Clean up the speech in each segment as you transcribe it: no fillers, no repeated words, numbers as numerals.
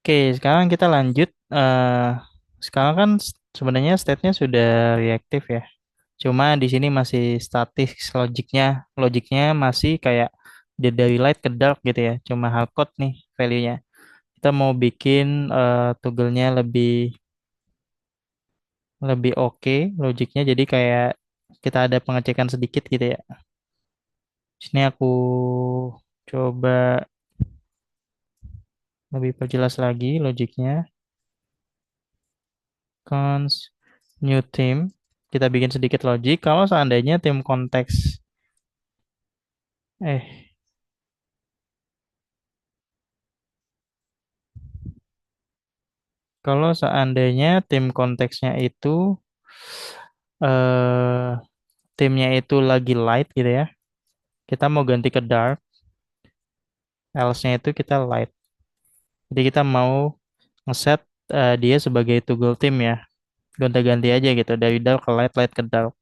Oke, sekarang kita lanjut. Sekarang kan sebenarnya state-nya sudah reaktif ya. Cuma di sini masih statis logiknya. Logiknya masih kayak dia dari light ke dark gitu ya. Cuma hardcode nih value-nya. Kita mau bikin toggle-nya lebih lebih oke logiknya. Jadi kayak kita ada pengecekan sedikit gitu ya. Sini aku coba lebih perjelas lagi logiknya. Cons new theme. Kita bikin sedikit logik. Kalau seandainya tim konteks eh kalau seandainya tim konteksnya itu eh timnya itu lagi light gitu ya. Kita mau ganti ke dark, else-nya itu kita light. Jadi kita mau ngeset dia sebagai toggle tim ya. Gonta-ganti aja gitu dari dark ke light, light ke dark.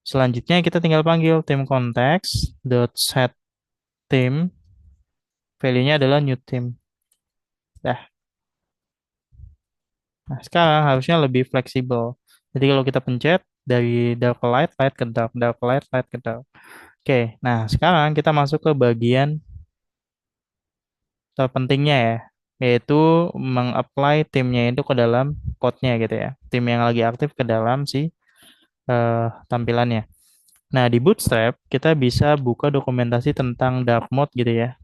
Selanjutnya kita tinggal panggil tim konteks dot set tim, value-nya adalah new tim. Dah. Nah, sekarang harusnya lebih fleksibel. Jadi kalau kita pencet dari dark ke light, light ke dark, dark ke light, light ke dark. Oke, nah sekarang kita masuk ke bagian terpentingnya ya, yaitu mengapply timnya itu ke dalam code-nya gitu ya. Tim yang lagi aktif ke dalam si tampilannya. Nah, di Bootstrap kita bisa buka dokumentasi tentang dark mode gitu ya.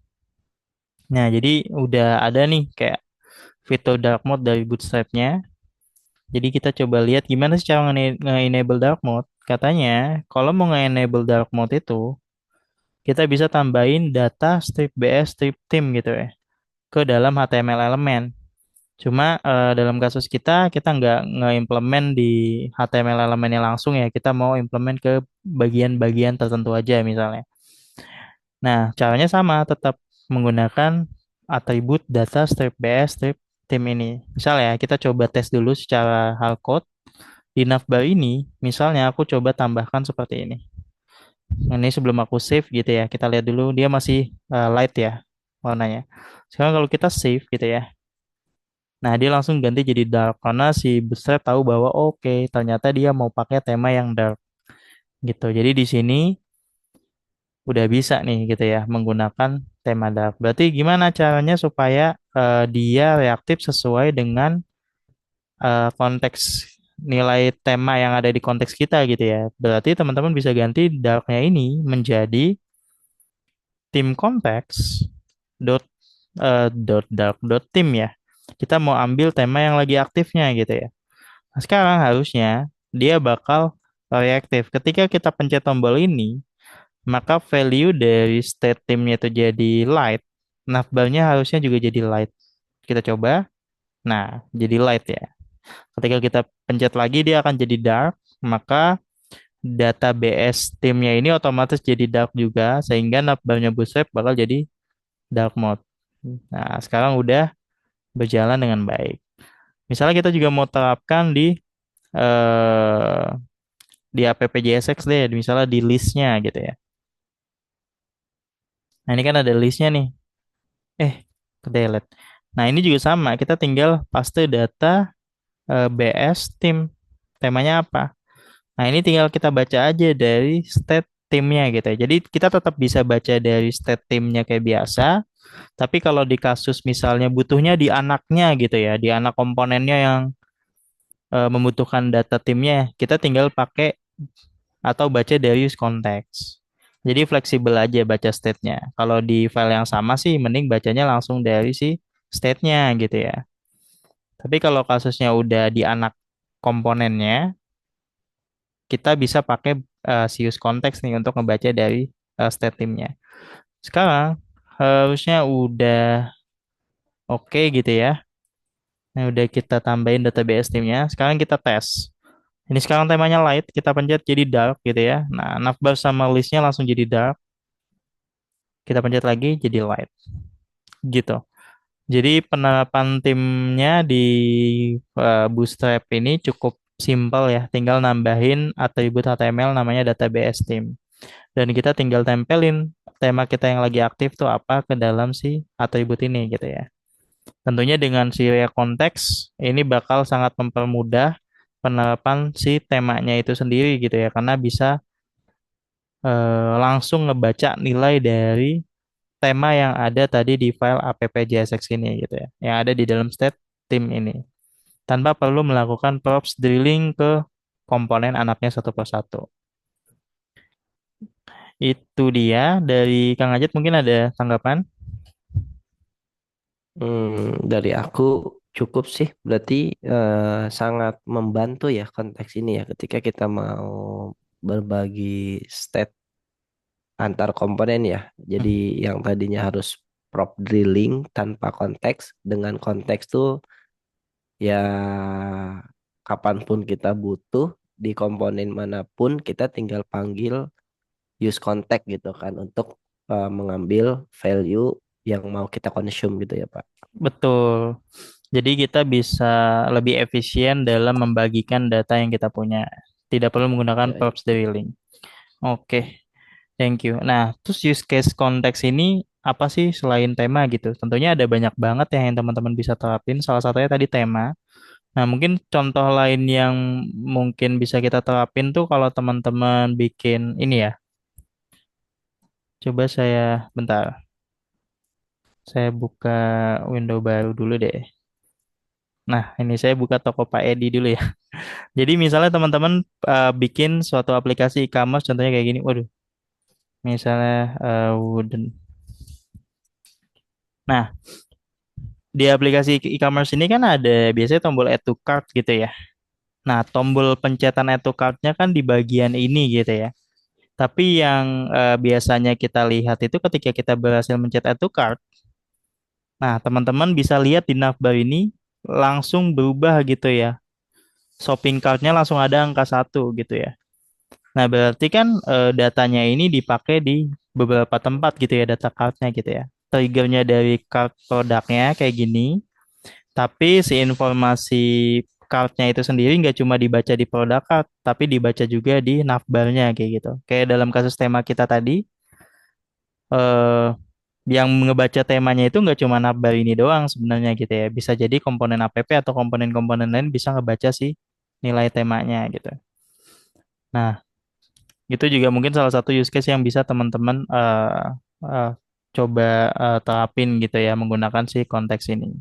Nah, jadi udah ada nih kayak fitur dark mode dari Bootstrap-nya. Jadi kita coba lihat gimana sih cara nge-enable dark mode. Katanya, kalau mau nge-enable dark mode itu, kita bisa tambahin data strip bs strip theme gitu ya ke dalam HTML elemen. Cuma dalam kasus kita nggak nge-implement di HTML elemennya langsung ya. Kita mau implement ke bagian-bagian tertentu aja misalnya. Nah, caranya sama, tetap menggunakan atribut data strip bs strip theme ini. Misalnya kita coba tes dulu secara hal code. Di navbar ini, misalnya aku coba tambahkan seperti ini. Ini sebelum aku save gitu ya. Kita lihat dulu dia masih light ya warnanya. Sekarang kalau kita save gitu ya. Nah, dia langsung ganti jadi dark karena si Bootstrap tahu bahwa oke, ternyata dia mau pakai tema yang dark gitu. Jadi di sini udah bisa nih gitu ya menggunakan tema dark. Berarti gimana caranya supaya dia reaktif sesuai dengan konteks nilai tema yang ada di konteks kita gitu ya. Berarti teman-teman bisa ganti darknya ini menjadi tim konteks dot dot dark dot tim ya. Kita mau ambil tema yang lagi aktifnya gitu ya. Nah, sekarang harusnya dia bakal reaktif. Ketika kita pencet tombol ini, maka value dari state timnya itu jadi light. Navbarnya harusnya juga jadi light. Kita coba. Nah, jadi light ya. Ketika kita pencet lagi dia akan jadi dark, maka database timnya ini otomatis jadi dark juga sehingga navbarnya Bootstrap bakal jadi dark mode. Nah, sekarang udah berjalan dengan baik. Misalnya kita juga mau terapkan eh, di app.jsx deh, misalnya di listnya gitu ya. Nah, ini kan ada listnya nih. Eh, ke delete. Nah, ini juga sama. Kita tinggal paste data BS tim. Temanya apa? Nah, ini tinggal kita baca aja dari state timnya gitu ya. Jadi kita tetap bisa baca dari state timnya kayak biasa. Tapi kalau di kasus misalnya butuhnya di anaknya gitu ya, di anak komponennya yang membutuhkan data timnya, kita tinggal pakai atau baca dari use context. Jadi fleksibel aja baca state-nya. Kalau di file yang sama sih, mending bacanya langsung dari si state-nya gitu ya. Tapi kalau kasusnya udah di anak komponennya, kita bisa pakai si use context nih untuk ngebaca dari state timnya. Sekarang harusnya udah oke gitu ya. Nah, udah kita tambahin database timnya. Sekarang kita tes. Ini sekarang temanya light, kita pencet jadi dark gitu ya. Nah, navbar sama listnya langsung jadi dark. Kita pencet lagi jadi light gitu. Jadi penerapan timnya di Bootstrap ini cukup simpel ya. Tinggal nambahin atribut HTML namanya database team. Dan kita tinggal tempelin tema kita yang lagi aktif tuh apa ke dalam si atribut ini gitu ya. Tentunya dengan si Rea konteks ini bakal sangat mempermudah penerapan si temanya itu sendiri gitu ya, karena bisa langsung ngebaca nilai dari tema yang ada tadi di file app.jsx ini gitu ya, yang ada di dalam state tim ini, tanpa perlu melakukan props drilling ke komponen anaknya satu persatu. Itu dia dari Kang Ajat, mungkin ada tanggapan? Dari aku cukup sih. Berarti sangat membantu ya konteks ini ya ketika kita mau berbagi state antar komponen ya. Jadi Hmm. yang tadinya harus prop drilling tanpa konteks dengan konteks tuh ya kapanpun kita butuh di komponen manapun kita tinggal panggil use contact gitu kan untuk mengambil value yang mau kita consume gitu ya Pak. Betul. Jadi kita bisa lebih efisien dalam membagikan data yang kita punya. Tidak perlu menggunakan Ya, props drilling. Oke, thank you. Nah, terus use case konteks ini apa sih selain tema gitu? Tentunya ada banyak banget ya yang teman-teman bisa terapin. Salah satunya tadi tema. Nah, mungkin contoh lain yang mungkin bisa kita terapin tuh kalau teman-teman bikin ini ya. Coba saya, bentar, saya buka window baru dulu deh. Nah, ini saya buka toko Pak Edi dulu ya. Jadi misalnya teman-teman bikin suatu aplikasi e-commerce contohnya kayak gini. Waduh, misalnya Wooden. Nah, di aplikasi e-commerce ini kan ada biasanya tombol add to cart gitu ya. Nah, tombol pencetan add to cart-nya kan di bagian ini gitu ya. Tapi yang biasanya kita lihat itu ketika kita berhasil mencet add to cart, nah teman-teman bisa lihat di navbar ini langsung berubah gitu ya. Shopping cart-nya langsung ada angka satu gitu ya. Nah, berarti kan datanya ini dipakai di beberapa tempat gitu ya, data card-nya gitu ya. Triggernya dari card produknya kayak gini, tapi si informasi card-nya itu sendiri nggak cuma dibaca di produk card, tapi dibaca juga di navbar-nya kayak gitu. Kayak dalam kasus tema kita tadi, eh, yang ngebaca temanya itu nggak cuma navbar ini doang sebenarnya gitu ya. Bisa jadi komponen app atau komponen-komponen lain bisa ngebaca si nilai temanya gitu. Nah, itu juga mungkin salah satu use case yang bisa teman-teman eh, coba terapin gitu ya menggunakan si konteks ini.